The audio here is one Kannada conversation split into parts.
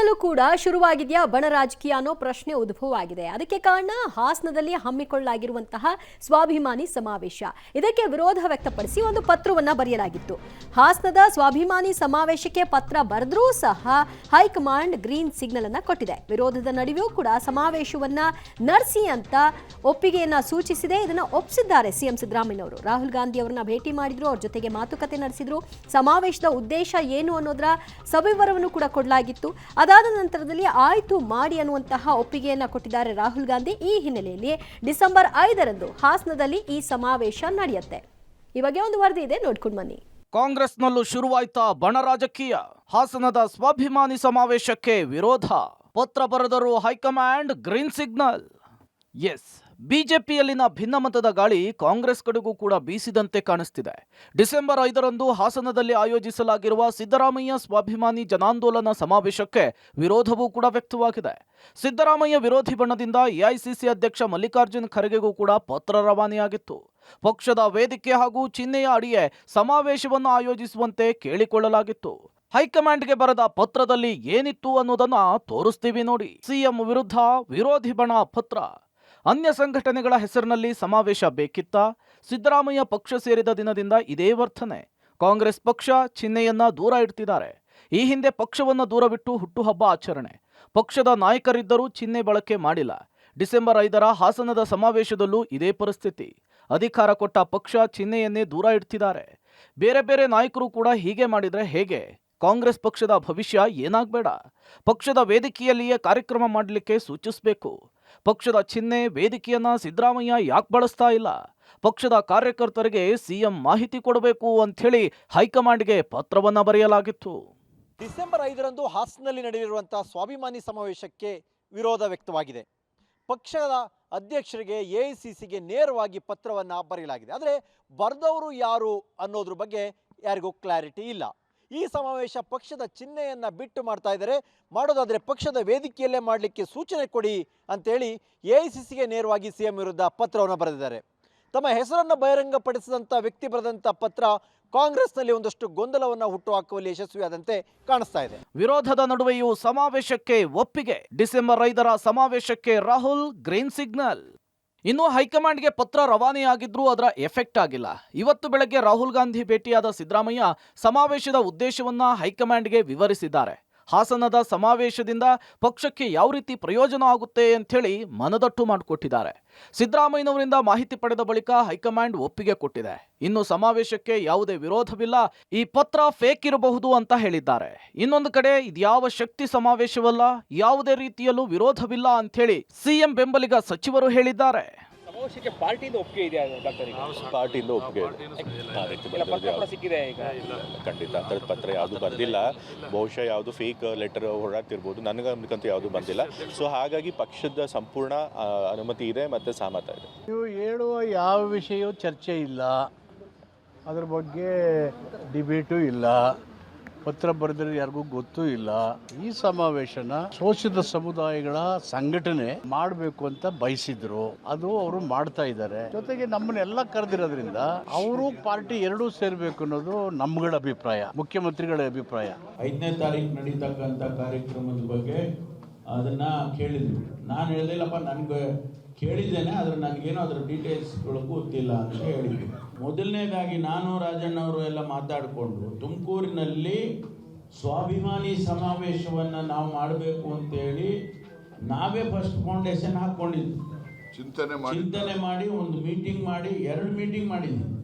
ಹಾಸನದಲ್ಲೂ ಕೂಡ ಶುರುವಾಗಿದೆಯಾ ಬಣ ರಾಜಕೀಯ ಅನ್ನೋ ಪ್ರಶ್ನೆ ಉದ್ಭವವಾಗಿದೆ. ಅದಕ್ಕೆ ಕಾರಣ ಹಾಸನದಲ್ಲಿ ಹಮ್ಮಿಕೊಳ್ಳಲಾಗಿರುವಂತಹ ಸ್ವಾಭಿಮಾನಿ ಸಮಾವೇಶ. ಇದಕ್ಕೆ ವಿರೋಧ ವ್ಯಕ್ತಪಡಿಸಿ ಒಂದು ಪತ್ರವನ್ನ ಬರೆಯಲಾಗಿತ್ತು. ಹಾಸನದ ಸ್ವಾಭಿಮಾನಿ ಸಮಾವೇಶಕ್ಕೆ ಪತ್ರ ಬರೆದ್ರೂ ಸಹ ಹೈಕಮಾಂಡ್ ಗ್ರೀನ್ ಸಿಗ್ನಲ್ ಅನ್ನ ಕೊಟ್ಟಿದೆ. ವಿರೋಧದ ನಡುವೆಯೂ ಕೂಡ ಸಮಾವೇಶವನ್ನ ನಡೆಸಿ ಅಂತ ಒಪ್ಪಿಗೆಯನ್ನ ಸೂಚಿಸಿದೆ. ಇದನ್ನ ಒಪ್ಪಿಸಿದ್ದಾರೆ ಸಿಎಂ ಸಿದ್ದರಾಮಯ್ಯ ಅವರು. ರಾಹುಲ್ ಗಾಂಧಿ ಅವರನ್ನ ಭೇಟಿ ಮಾಡಿದ್ರು, ಅವ್ರ ಜೊತೆಗೆ ಮಾತುಕತೆ ನಡೆಸಿದ್ರು. ಸಮಾವೇಶದ ಉದ್ದೇಶ ಏನು ಅನ್ನೋದರ ಸವಿವರವನ್ನು ಕೂಡ ಕೊಡಲಾಗಿತ್ತು. ಅದಾದ ನಂತರದಲ್ಲಿ ಆಯ್ತು ಮಾಡಿ ಅನ್ನುವಂತಹ ಒಪ್ಪಿಗೆಯನ್ನ ಕೊಟ್ಟಿದ್ದಾರೆ ರಾಹುಲ್ ಗಾಂಧಿ. ಈ ಹಿನ್ನೆಲೆಯಲ್ಲಿ ಡಿಸೆಂಬರ್ 5ರಂದು ಹಾಸನದಲ್ಲಿ ಈ ಸಮಾವೇಶ ನಡೆಯುತ್ತೆ. ಈ ಬಗ್ಗೆ ಒಂದು ವರದಿ ಇದೆ, ನೋಡ್ಕೊಂಡು ಬನ್ನಿ. ಕಾಂಗ್ರೆಸ್ನಲ್ಲೂ ಶುರುವಾಯ್ತಾ ಬಣ ರಾಜಕೀಯ. ಹಾಸನದ ಸ್ವಾಭಿಮಾನಿ ಸಮಾವೇಶಕ್ಕೆ ವಿರೋಧ. ಪತ್ರ ಬರೆದರೂ ಹೈಕಮಾಂಡ್ ಗ್ರೀನ್ ಸಿಗ್ನಲ್. ಎಸ್, ಬಿಜೆಪಿಯಲ್ಲಿನ ಭಿನ್ನಮತದ ಗಾಳಿ ಕಾಂಗ್ರೆಸ್ ಕಡೆಗೂ ಕೂಡ ಬೀಸಿದಂತೆ ಕಾಣಿಸ್ತಿದೆ. ಡಿಸೆಂಬರ್ 5ರಂದು ಹಾಸನದಲ್ಲಿ ಆಯೋಜಿಸಲಾಗಿರುವ ಸಿದ್ದರಾಮಯ್ಯ ಸ್ವಾಭಿಮಾನಿ ಜನಾಂದೋಲನ ಸಮಾವೇಶಕ್ಕೆ ವಿರೋಧವೂ ಕೂಡ ವ್ಯಕ್ತವಾಗಿದೆ. ಸಿದ್ದರಾಮಯ್ಯ ವಿರೋಧಿ ಬಣದಿಂದ ಎಐಸಿಸಿ ಅಧ್ಯಕ್ಷ ಮಲ್ಲಿಕಾರ್ಜುನ್ ಖರ್ಗೆಗೂ ಕೂಡ ಪತ್ರ ರವಾನೆಯಾಗಿತ್ತು. ಪಕ್ಷದ ವೇದಿಕೆ ಹಾಗೂ ಚಿಹ್ನೆಯ ಅಡಿಯೇ ಸಮಾವೇಶವನ್ನು ಆಯೋಜಿಸುವಂತೆ ಕೇಳಿಕೊಳ್ಳಲಾಗಿತ್ತು. ಹೈಕಮಾಂಡ್ಗೆ ಬರೆದ ಪತ್ರದಲ್ಲಿ ಏನಿತ್ತು ಅನ್ನೋದನ್ನ ತೋರಿಸ್ತೀವಿ ನೋಡಿ. ಸಿಎಂ ವಿರುದ್ಧ ವಿರೋಧಿ ಬಣ ಪತ್ರ. ಅನ್ಯ ಸಂಘಟನೆಗಳ ಹೆಸರಿನಲ್ಲಿ ಸಮಾವೇಶ ಬೇಕಿತ್ತ? ಸಿದ್ದರಾಮಯ್ಯ ಪಕ್ಷ ಸೇರಿದ ದಿನದಿಂದ ಇದೇ ವರ್ತನೆ. ಕಾಂಗ್ರೆಸ್ ಪಕ್ಷ ಚಿಹ್ನೆಯನ್ನ ದೂರ ಇಡ್ತಿದ್ದಾರೆ. ಈ ಹಿಂದೆ ಪಕ್ಷವನ್ನು ದೂರವಿಟ್ಟು ಹುಟ್ಟುಹಬ್ಬ ಆಚರಣೆ. ಪಕ್ಷದ ನಾಯಕರಿದ್ದರೂ ಚಿಹ್ನೆ ಬಳಕೆ ಮಾಡಿಲ್ಲ. ಡಿಸೆಂಬರ್ 5ರ ಹಾಸನದ ಸಮಾವೇಶದಲ್ಲೂ ಇದೇ ಪರಿಸ್ಥಿತಿ. ಅಧಿಕಾರ ಕೊಟ್ಟ ಪಕ್ಷ ಚಿಹ್ನೆಯನ್ನೇ ದೂರ ಇಡ್ತಿದ್ದಾರೆ. ಬೇರೆ ಬೇರೆ ನಾಯಕರು ಕೂಡ ಹೀಗೆ ಮಾಡಿದ್ರೆ ಹೇಗೆ? ಕಾಂಗ್ರೆಸ್ ಪಕ್ಷದ ಭವಿಷ್ಯ ಏನಾಗಬೇಡ. ಪಕ್ಷದ ವೇದಿಕೆಯಲ್ಲಿಯೇ ಕಾರ್ಯಕ್ರಮ ಮಾಡಲಿಕ್ಕೆ ಸೂಚಿಸಬೇಕು. ಪಕ್ಷದ ಚಿಹ್ನೆ ವೇದಿಕೆಯನ್ನ ಸಿದ್ದರಾಮಯ್ಯ ಯಾಕೆ ಬಳಸ್ತಾ ಇಲ್ಲ? ಪಕ್ಷದ ಕಾರ್ಯಕರ್ತರಿಗೆ ಸಿಎಂ ಮಾಹಿತಿ ಕೊಡಬೇಕು ಅಂಥೇಳಿ ಹೈಕಮಾಂಡ್ಗೆ ಪತ್ರವನ್ನ ಬರೆಯಲಾಗಿತ್ತು. ಡಿಸೆಂಬರ್ 5ರಂದು ಹಾಸನದಲ್ಲಿ ನಡೆದಿರುವಂತಹ ಸ್ವಾಭಿಮಾನಿ ಸಮಾವೇಶಕ್ಕೆ ವಿರೋಧ ವ್ಯಕ್ತವಾಗಿದೆ. ಪಕ್ಷದ ಅಧ್ಯಕ್ಷರಿಗೆ ಎಐಸಿಸಿಗೆ ನೇರವಾಗಿ ಪತ್ರವನ್ನ ಬರೆಯಲಾಗಿದೆ. ಆದರೆ ಬರೆದವರು ಯಾರು ಅನ್ನೋದ್ರ ಬಗ್ಗೆ ಯಾರಿಗೂ ಕ್ಲಾರಿಟಿ ಇಲ್ಲ. ಈ ಸಮಾವೇಶ ಪಕ್ಷದ ಚಿಹ್ನೆಯನ್ನು ಬಿಟ್ಟು ಮಾಡ್ತಾ ಇದ್ದಾರೆ. ಮಾಡೋದಾದರೆ ಪಕ್ಷದ ವೇದಿಕೆಯಲ್ಲೇ ಮಾಡಲಿಕ್ಕೆ ಸೂಚನೆ ಕೊಡಿ ಅಂತೇಳಿ ಎಐಸಿಸಿಗೆ ನೇರವಾಗಿ ಸಿಎಂ ವಿರುದ್ಧ ಪತ್ರವನ್ನು ಬರೆದಿದ್ದಾರೆ. ತಮ್ಮ ಹೆಸರನ್ನು ಬಹಿರಂಗಪಡಿಸಿದಂಥ ವ್ಯಕ್ತಿ ಬರೆದಂಥ ಪತ್ರ ಕಾಂಗ್ರೆಸ್ನಲ್ಲಿ ಒಂದಷ್ಟು ಗೊಂದಲವನ್ನು ಹುಟ್ಟುಹಾಕುವಲ್ಲಿ ಯಶಸ್ವಿಯಾದಂತೆ ಕಾಣಿಸ್ತಾ ಇದೆ. ವಿರೋಧದ ನಡುವೆಯೂ ಸಮಾವೇಶಕ್ಕೆ ಒಪ್ಪಿಗೆ. ಡಿಸೆಂಬರ್ 5ರ ಸಮಾವೇಶಕ್ಕೆ ರಾಹುಲ್ ಗ್ರೀನ್ ಸಿಗ್ನಲ್. ಇನ್ನು ಹೈಕಮಾಂಡ್ಗೆ ಪತ್ರ ರವಾನೆಯಾಗಿದ್ರೂ ಅದರ ಎಫೆಕ್ಟ್ ಆಗಿಲ್ಲ. ಇವತ್ತು ಬೆಳಗ್ಗೆ ರಾಹುಲ್ ಗಾಂಧಿ ಭೇಟಿಯಾದ ಸಿದ್ದರಾಮಯ್ಯ ಸಮಾವೇಶದ ಉದ್ದೇಶವನ್ನ ಹೈಕಮಾಂಡ್ಗೆ ವಿವರಿಸಿದ್ದಾರೆ. ಹಾಸನದ ಸಮಾವೇಶದಿಂದ ಪಕ್ಷಕ್ಕೆ ಯಾವ ರೀತಿ ಪ್ರಯೋಜನ ಆಗುತ್ತೆ ಅಂಥೇಳಿ ಮನದಟ್ಟು ಮಾಡಿಕೊಟ್ಟಿದ್ದಾರೆ. ಸಿದ್ದರಾಮಯ್ಯನವರಿಂದ ಮಾಹಿತಿ ಪಡೆದ ಬಳಿಕ ಹೈಕಮಾಂಡ್ ಒಪ್ಪಿಗೆ ಕೊಟ್ಟಿದೆ. ಇನ್ನು ಸಮಾವೇಶಕ್ಕೆ ಯಾವುದೇ ವಿರೋಧವಿಲ್ಲ. ಈ ಪತ್ರ ಫೇಕ್ ಇರಬಹುದು ಅಂತ ಹೇಳಿದ್ದಾರೆ. ಇನ್ನೊಂದು ಕಡೆ ಇದ್ಯಾವ ಶಕ್ತಿ ಸಮಾವೇಶವಲ್ಲ, ಯಾವುದೇ ರೀತಿಯಲ್ಲೂ ವಿರೋಧವಿಲ್ಲ ಅಂಥೇಳಿ ಸಿಎಂ ಬೆಂಬಲಿಗ ಸಚಿವರು ಹೇಳಿದ್ದಾರೆ. ಸಮಾವೇಶಕ್ಕೆ ಪಾರ್ಟಿಯಿಂದ ಒಪ್ಪಿಗೆ ಇದೆಯಾ ಡಾಕ್ಟರ್? ಪಾರ್ಟಿಯಿಂದ ಒಪ್ಪಿಗೆ ಸಿಕ್ಕಿದೆ ಈಗ? ಖಂಡಿತ ಅಂಥದ್ದು ಪತ್ರ ಯಾವುದು ಬಂದಿಲ್ಲ. ಬಹುಶಃ ಯಾವುದು ಫೇಕ್ ಲೆಟರ್ ಹೊರಡ್ತಿರ್ಬೋದು. ನನಗಂತೂ ಯಾವುದು ಬಂದಿಲ್ಲ. ಸೊ ಹಾಗಾಗಿ ಪಕ್ಷದ ಸಂಪೂರ್ಣ ಅನುಮತಿ ಇದೆ ಮತ್ತು ಸಹಮತ ಇದೆ. ನೀವು ಹೇಳುವ ಯಾವ ವಿಷಯವೂ ಚರ್ಚೆ ಇಲ್ಲ, ಅದ್ರ ಬಗ್ಗೆ ಡಿಬೇಟು ಇಲ್ಲ, ಪತ್ರ ಬರೆದ್ರೆ ಯಾರಿಗೂ ಗೊತ್ತೂ ಇಲ್ಲ. ಈ ಸಮಾವೇಶನ ಶೋಷಿತ ಸಮುದಾಯಗಳ ಸಂಘಟನೆ ಮಾಡಬೇಕು ಅಂತ ಬಯಸಿದ್ರು, ಅದು ಅವರು ಮಾಡ್ತಾ ಇದ್ದಾರೆ. ಜೊತೆಗೆ ನಮ್ಮನ್ನೆಲ್ಲ ಕರೆದಿರೋದ್ರಿಂದ ಅವರು ಪಾರ್ಟಿ ಎರಡೂ ಸೇರ್ಬೇಕು ಅನ್ನೋದು ನಮ್ಗಳ ಅಭಿಪ್ರಾಯ, ಮುಖ್ಯಮಂತ್ರಿಗಳ ಅಭಿಪ್ರಾಯ. 5ನೇ ತಾರೀಕು ನಡೀತಕ್ಕಂಥ ಕಾರ್ಯಕ್ರಮದ ಬಗ್ಗೆ ಅದನ್ನ ಕೇಳಿದ್ರು. ನಾನು ಹೇಳಿಲ್ಲಪ್ಪ, ನನಗೆ ಕೇಳಿದ್ದೇನೆ, ಆದರೆ ನನಗೇನೋ ಅದರ ಡೀಟೇಲ್ಸ್ಗಳು ಗೊತ್ತಿಲ್ಲ ಅಂತ ಹೇಳಿದ್ವಿ. ಮೊದಲನೇದಾಗಿ ನಾನು ರಾಜಣ್ಣ ಅವರು ಎಲ್ಲ ಮಾತಾಡಿಕೊಂಡು ತುಮಕೂರಿನಲ್ಲಿ ಸ್ವಾಭಿಮಾನಿ ಸಮಾವೇಶವನ್ನು ನಾವು ಮಾಡಬೇಕು ಅಂತೇಳಿ ನಾವೇ ಫಸ್ಟ್ ಫೌಂಡೇಶನ್ ಹಾಕ್ಕೊಂಡಿದ್ವಿ. ಚಿಂತನೆ ಮಾಡಿ ಒಂದು ಮೀಟಿಂಗ್ ಮಾಡಿ 2 ಮೀಟಿಂಗ್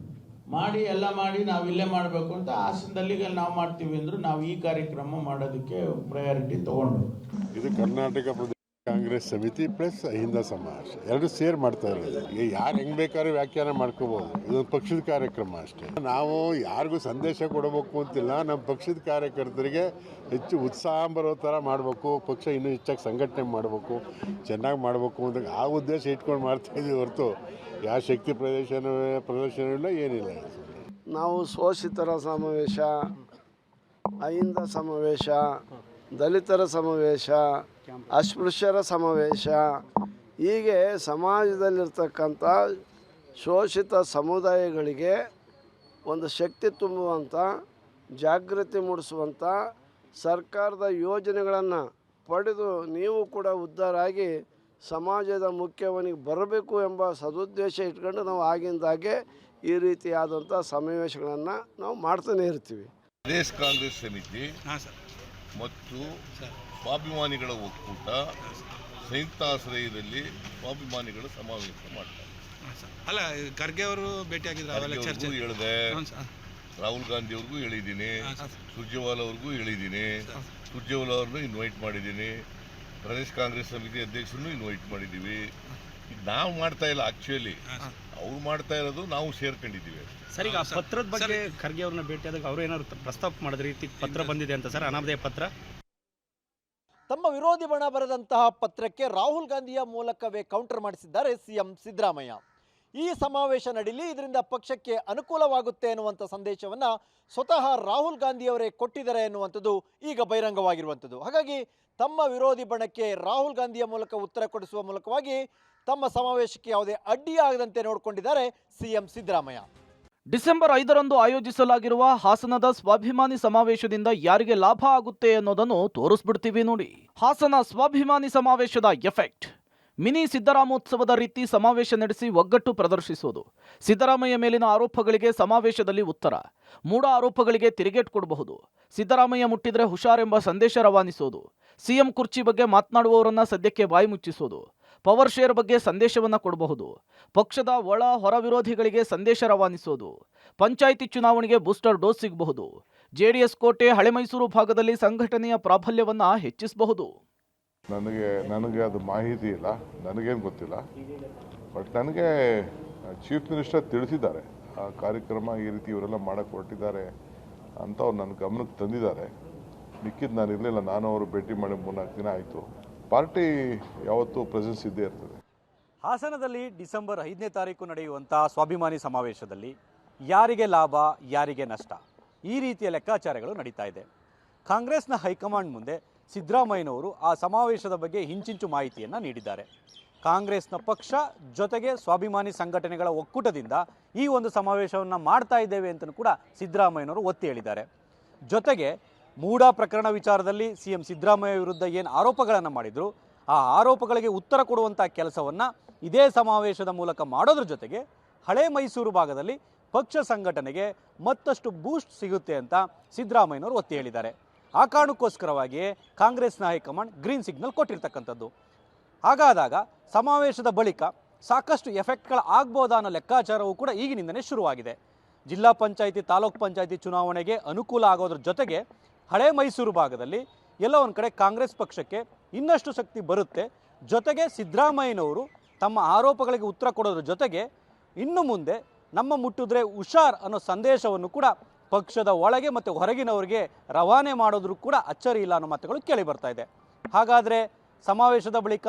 ಮಾಡಿ ಎಲ್ಲ ಮಾಡಿ ನಾವು ಇಲ್ಲೇ ಮಾಡಬೇಕು ಅಂತ ಹಾಸನದಲ್ಲಿ ನಾವು ಮಾಡ್ತೀವಿ ಅಂದ್ರು. ನಾವು ಈ ಕಾರ್ಯಕ್ರಮ ಮಾಡೋದಕ್ಕೆ ಪ್ರಯಾರಿಟಿ ತಗೊಂಡು ಇದು ಕರ್ನಾಟಕ ಪ್ರದೇಶ ಕಾಂಗ್ರೆಸ್ ಸಮಿತಿ ಪ್ಲಸ್ ಅಹಿಂದ ಸಮಾಜ ಎರಡು ಸೇರ್ ಮಾಡ್ತಾ ಇರೋದು. ಈಗ ಯಾರು ಹೆಂಗ್ ಬೇಕಾದ್ರೂ ವ್ಯಾಖ್ಯಾನ ಮಾಡ್ಕೋಬಹುದು. ಇದೊಂದು ಪಕ್ಷದ ಕಾರ್ಯಕ್ರಮ ಅಷ್ಟೇ. ನಾವು ಯಾರಿಗೂ ಸಂದೇಶ ಕೊಡಬೇಕು ಅಂತಿಲ್ಲ. ನಮ್ಮ ಪಕ್ಷದ ಕಾರ್ಯಕರ್ತರಿಗೆ ಹೆಚ್ಚು ಉತ್ಸಾಹ ಬರೋ ಥರ ಮಾಡಬೇಕು, ಪಕ್ಷ ಇನ್ನೂ ಹೆಚ್ಚಾಗಿ ಸಂಘಟನೆ ಮಾಡಬೇಕು, ಚೆನ್ನಾಗಿ ಮಾಡಬೇಕು ಅಂತ ಆ ಉದ್ದೇಶ ಇಟ್ಕೊಂಡು ಮಾಡ್ತಾ ಇದ್ದೀವಿ ಹೊರತು ಯಾವ ಶಕ್ತಿ ಪ್ರದರ್ಶನವಿಲ್ಲ, ಏನಿಲ್ಲ. ನಾವು ಶೋಷಿತರ ಸಮಾವೇಶ, ಅಹಿಂದ ಸಮಾವೇಶ, ದಲಿತರ ಸಮಾವೇಶ, ಅಸ್ಪೃಶ್ಯರ ಸಮಾವೇಶ, ಹೀಗೆ ಸಮಾಜದಲ್ಲಿರ್ತಕ್ಕಂಥ ಶೋಷಿತ ಸಮುದಾಯಗಳಿಗೆ ಒಂದು ಶಕ್ತಿ ತುಂಬುವಂಥ, ಜಾಗೃತಿ ಮೂಡಿಸುವಂಥ ಸರ್ಕಾರದ ಯೋಜನೆಗಳನ್ನು ಪಡೆದು ನೀವು ಕೂಡ ಉದ್ಧಾರ ಆಗಿ ಸಮಾಜದ ಮುಖ್ಯವನಿಗೆ ಬರಬೇಕು ಎಂಬ ಸದುದ್ದೇಶ ಇಟ್ಕೊಂಡು ನಾವು ಆಗಿಂದಾಗೆ ಈ ರೀತಿಯಾದಂಥ ಸಮಾವೇಶಗಳನ್ನು ನಾವು ಮಾಡ್ತಾನೆ ಇರ್ತೀವಿ. ಪ್ರದೇಶ ಕಾಂಗ್ರೆಸ್ ಸಮಿತಿ ಮತ್ತು ಸ್ವಾಭಿಮಾನಿಗಳ ಒಕ್ಕೂಟ ಸಂಯುಕ್ತ ಆಶ್ರಯದಲ್ಲಿ ಸ್ವಾಭಿಮಾನಿಗಳ ಸಮಾವೇಶ ಮಾಡ್ತಾರೆ. ಅಲ್ಲ, ಖರ್ಗೆ ಅವರು ಭೇಟಿಯಾಗಿದ್ರು, ಹೇಳಿದೆ, ರಾಹುಲ್ ಗಾಂಧಿ ಅವ್ರಿಗೂ ಹೇಳಿದ್ದೀನಿ, ಸುರ್ಜೇವಾಲಾ ಅವ್ರಿಗೂ ಹೇಳಿದ್ದೀನಿ, ಸುರ್ಜೇವಾಲಾ ಅವ್ರನ್ನೂ ಇನ್ವೈಟ್ ಮಾಡಿದ್ದೀನಿ, ಪ್ರದೇಶ ಕಾಂಗ್ರೆಸ್ ಸಮಿತಿ ಅಧ್ಯಕ್ಷರನ್ನು ಇನ್ವೈಟ್ ಮಾಡಿದ್ದೀವಿ. ನಾವು ಮಾಡ್ತಾ ಇಲ್ಲ, ಆಕ್ಚುಲಿ ಅವ್ರು ಮಾಡ್ತಾ ಇರೋದು ನಾವು ಸೇರ್ಕೊಂಡಿದ್ದೀವಿ. ಸರ್, ಈಗ ಪತ್ರದ ಬಗ್ಗೆ ಖರ್ಗೆ ಅವ್ರನ್ನ ಭೇಟಿಯಾದಾಗ ಅವರು ಏನಾದ್ರು ಪ್ರಸ್ತಾಪ ಮಾಡಿದ ರೀತಿ ಪತ್ರ ಬಂದಿದೆ ಅಂತ ಸರ್, ಅನಾಮಧೇಯ ಪತ್ರ. ತಮ್ಮ ವಿರೋಧಿ ಬಣ ಬರೆದಂತಹ ಪತ್ರಕ್ಕೆ ರಾಹುಲ್ ಗಾಂಧಿಯ ಮೂಲಕವೇ ಕೌಂಟರ್ ಮಾಡಿಸಿದ್ದಾರೆ ಸಿಎಂ ಸಿದ್ದರಾಮಯ್ಯ. ಈ ಸಮಾವೇಶ ನಡೀಲಿ, ಇದರಿಂದ ಪಕ್ಷಕ್ಕೆ ಅನುಕೂಲವಾಗುತ್ತೆ ಎನ್ನುವಂಥ ಸಂದೇಶವನ್ನು ಸ್ವತಃ ರಾಹುಲ್ ಗಾಂಧಿಯವರೇ ಕೊಟ್ಟಿದ್ದಾರೆ ಎನ್ನುವಂಥದ್ದು ಈಗ ಬಹಿರಂಗವಾಗಿರುವಂಥದ್ದು. ಹಾಗಾಗಿ ತಮ್ಮ ವಿರೋಧಿ ಬಣಕ್ಕೆ ರಾಹುಲ್ ಗಾಂಧಿಯ ಮೂಲಕ ಉತ್ತರ ಕೊಡಿಸುವ ಮೂಲಕವಾಗಿ ತಮ್ಮ ಸಮಾವೇಶಕ್ಕೆ ಯಾವುದೇ ಅಡ್ಡಿಯಾಗದಂತೆ ನೋಡಿಕೊಂಡಿದ್ದಾರೆ ಸಿಎಂ ಸಿದ್ದರಾಮಯ್ಯ. ಡಿಸೆಂಬರ್ 5ರಂದು ಆಯೋಜಿಸಲಾಗಿರುವ ಹಾಸನದ ಸ್ವಾಭಿಮಾನಿ ಸಮಾವೇಶದಿಂದ ಯಾರಿಗೆ ಲಾಭ ಆಗುತ್ತೆ ಅನ್ನೋದನ್ನು ತೋರಿಸ್ಬಿಡ್ತೀವಿ ನೋಡಿ. ಹಾಸನ ಸ್ವಾಭಿಮಾನಿ ಸಮಾವೇಶದ ಎಫೆಕ್ಟ್. ಮಿನಿ ಸಿದ್ದರಾಮೋತ್ಸವದ ರೀತಿ ಸಮಾವೇಶ ನಡೆಸಿ ಒಗ್ಗಟ್ಟು ಪ್ರದರ್ಶಿಸೋದು. ಸಿದ್ದರಾಮಯ್ಯ ಮೇಲಿನ ಆರೋಪಗಳಿಗೆ ಸಮಾವೇಶದಲ್ಲಿ ಉತ್ತರ. ಮೂಢ ಆರೋಪಗಳಿಗೆ ತಿರುಗೇಟು ಕೊಡಬಹುದು. ಸಿದ್ದರಾಮಯ್ಯ ಮುಟ್ಟಿದ್ರೆ ಹುಷಾರೆಂಬ ಸಂದೇಶ ರವಾನಿಸೋದು. ಸಿಎಂ ಕುರ್ಚಿ ಬಗ್ಗೆ ಮಾತನಾಡುವವರನ್ನ ಸದ್ಯಕ್ಕೆ ಬಾಯಿ ಮುಚ್ಚಿಸೋದು. ಪವರ್ ಶೇರ್ ಬಗ್ಗೆ ಸಂದೇಶವನ್ನ ಕೊಡಬಹುದು. ಪಕ್ಷದ ಒಳ ಹೊರ ವಿರೋಧಿಗಳಿಗೆ ಸಂದೇಶ ರವಾನಿಸೋದು. ಪಂಚಾಯಿತಿ ಚುನಾವಣೆಗೆ ಬೂಸ್ಟರ್ ಡೋಸ್ ಸಿಗಬಹುದು. ಜೆಡಿಎಸ್ ಕೋಟೆ ಹಳೆ ಮೈಸೂರು ಭಾಗದಲ್ಲಿ ಸಂಘಟನೆಯ ಪ್ರಾಬಲ್ಯವನ್ನ ಹೆಚ್ಚಿಸಬಹುದು. ನನಗೆ ಅದು ಮಾಹಿತಿ ಇಲ್ಲ, ನನಗೇನು ಗೊತ್ತಿಲ್ಲ. ಬಟ್ ನನಗೆ ಚೀಫ್ ಮಿನಿಸ್ಟರ್ ತಿಳಿಸಿದ್ದಾರೆ, ಆ ಕಾರ್ಯಕ್ರಮ ಈ ರೀತಿ ಇವರೆಲ್ಲ ಮಾಡಕ್ಕೆ ಹೊರಟಿದ್ದಾರೆ ಅಂತ ಅವ್ರು ನನ್ನ ಗಮನಕ್ಕೆ ತಂದಿದ್ದಾರೆ. ಮಿಕ್ಕಿದ್ದು ನಾನು ಇರಲಿಲ್ಲ, ನಾನು ಅವರು ಭೇಟಿ ಮಾಡಿ 3-4 ದಿನ ಆಯಿತು. ಪಾರ್ಟಿ ಯಾವತ್ತೂ ಪ್ರೆಸೆನ್ಸ್ ಇದ್ದೇ ಇರ್ತದೆ. ಹಾಸನದಲ್ಲಿ ಡಿಸೆಂಬರ್ 5ನೇ ತಾರೀಕು ನಡೆಯುವಂಥ ಸ್ವಾಭಿಮಾನಿ ಸಮಾವೇಶದಲ್ಲಿ ಯಾರಿಗೆ ಲಾಭ, ಯಾರಿಗೆ ನಷ್ಟ, ಈ ರೀತಿಯ ಲೆಕ್ಕಾಚಾರಗಳು ನಡೀತಾ ಇದೆ. ಕಾಂಗ್ರೆಸ್ನ ಹೈಕಮಾಂಡ್ ಮುಂದೆ ಸಿದ್ದರಾಮಯ್ಯನವರು ಆ ಸಮಾವೇಶದ ಬಗ್ಗೆ ಹಿಂಚಿಂಚು ಮಾಹಿತಿಯನ್ನು ನೀಡಿದ್ದಾರೆ. ಕಾಂಗ್ರೆಸ್ನ ಪಕ್ಷ ಜೊತೆಗೆ ಸ್ವಾಭಿಮಾನಿ ಸಂಘಟನೆಗಳ ಒಕ್ಕೂಟದಿಂದ ಈ ಒಂದು ಸಮಾವೇಶವನ್ನು ಮಾಡ್ತಾ ಇದ್ದೇವೆ ಅಂತಲೂ ಕೂಡ ಸಿದ್ದರಾಮಯ್ಯನವರು ಒತ್ತಿ ಹೇಳಿದ್ದಾರೆ. ಜೊತೆಗೆ ಮೂಢ ಪ್ರಕರಣ ವಿಚಾರದಲ್ಲಿ ಸಿಎಂ ಸಿದ್ದರಾಮಯ್ಯ ವಿರುದ್ಧ ಏನು ಆರೋಪಗಳನ್ನು ಮಾಡಿದ್ರು, ಆ ಆರೋಪಗಳಿಗೆ ಉತ್ತರ ಕೊಡುವಂಥ ಕೆಲಸವನ್ನು ಇದೇ ಸಮಾವೇಶದ ಮೂಲಕ ಮಾಡೋದ್ರ ಜೊತೆಗೆ ಹಳೆ ಮೈಸೂರು ಭಾಗದಲ್ಲಿ ಪಕ್ಷ ಸಂಘಟನೆಗೆ ಮತ್ತಷ್ಟು ಬೂಸ್ಟ್ ಸಿಗುತ್ತೆ ಅಂತ ಸಿದ್ದರಾಮಯ್ಯನವರು ಒತ್ತಿ ಹೇಳಿದ್ದಾರೆ. ಆ ಕಾರಣಕ್ಕೋಸ್ಕರವಾಗಿಯೇ ಕಾಂಗ್ರೆಸ್ನ ಹೈಕಮಾಂಡ್ ಗ್ರೀನ್ ಸಿಗ್ನಲ್ ಕೊಟ್ಟಿರ್ತಕ್ಕಂಥದ್ದು. ಹಾಗಾದಾಗ ಸಮಾವೇಶದ ಬಳಿಕ ಸಾಕಷ್ಟು ಎಫೆಕ್ಟ್ಗಳು ಆಗ್ಬೋದಾ ಅನ್ನೋ ಲೆಕ್ಕಾಚಾರವೂ ಕೂಡ ಈಗಿನಿಂದಲೇ ಶುರುವಾಗಿದೆ. ಜಿಲ್ಲಾ ಪಂಚಾಯಿತಿ, ತಾಲೂಕು ಪಂಚಾಯಿತಿ ಚುನಾವಣೆಗೆ ಅನುಕೂಲ ಆಗೋದ್ರ ಜೊತೆಗೆ ಹಳೆ ಮೈಸೂರು ಭಾಗದಲ್ಲಿ ಎಲ್ಲ ಒಂದು ಕಡೆ ಕಾಂಗ್ರೆಸ್ ಪಕ್ಷಕ್ಕೆ ಇನ್ನಷ್ಟು ಶಕ್ತಿ ಬರುತ್ತೆ. ಜೊತೆಗೆ ಸಿದ್ದರಾಮಯ್ಯನವರು ತಮ್ಮ ಆರೋಪಗಳಿಗೆ ಉತ್ತರ ಕೊಡೋದ್ರ ಜೊತೆಗೆ ಇನ್ನು ಮುಂದೆ ನಮ್ಮ ಮುಟ್ಟಿದ್ರೆ ಹುಷಾರ್ ಅನ್ನೋ ಸಂದೇಶವನ್ನು ಕೂಡ ಪಕ್ಷದ ಒಳಗೆ ಮತ್ತು ಹೊರಗಿನವರಿಗೆ ರವಾನೆ ಮಾಡೋದ್ರೂ ಕೂಡ ಅಚ್ಚರಿ ಇಲ್ಲ ಅನ್ನೋ ಮಾತುಗಳು ಕೇಳಿ ಬರ್ತಾ ಇದೆ. ಹಾಗಾದರೆ ಸಮಾವೇಶದ ಬಳಿಕ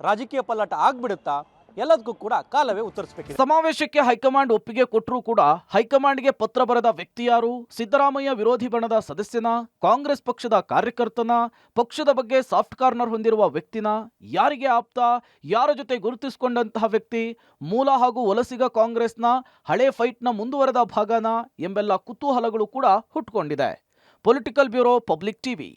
ರಾಜಕೀಯ ಪಲ್ಲಟ ಆಗ್ಬಿಡುತ್ತಾ? ಎಲ್ಲದಕ್ಕೂ ಕೂಡ ಕಾಲವೇ ಉತ್ತರಿಸಬೇಕಿದೆ. ಸಮಾವೇಶಕ್ಕೆ ಹೈಕಮಾಂಡ್ ಒಪ್ಪಿಗೆ ಕೊಟ್ಟರೂ ಕೂಡ ಹೈಕಮಾಂಡ್ಗೆ ಪತ್ರ ಬರೆದ ವ್ಯಕ್ತಿ ಯಾರು? ಸಿದ್ದರಾಮಯ್ಯ ವಿರೋಧಿ ಬಣದ ಸದಸ್ಯನ, ಕಾಂಗ್ರೆಸ್ ಪಕ್ಷದ ಕಾರ್ಯಕರ್ತನ, ಪಕ್ಷದ ಬಗ್ಗೆ ಸಾಫ್ಟ್ ಕಾರ್ನರ್ ಹೊಂದಿರುವ ವ್ಯಕ್ತಿನ, ಯಾರಿಗೆ ಆಪ್ತ, ಯಾರ ಜೊತೆ ಗುರುತಿಸಿಕೊಂಡಂತಹ ವ್ಯಕ್ತಿ, ಮೂಲ ಹಾಗೂ ವಲಸಿಗ ಕಾಂಗ್ರೆಸ್ನ ಹಳೆ ಫೈಟ್ನ ಮುಂದುವರೆದ ಭಾಗನ ಎಂಬೆಲ್ಲ ಕುತೂಹಲಗಳು ಕೂಡ ಹುಟ್ಟುಕೊಂಡಿದೆ. Political bureau, public TV.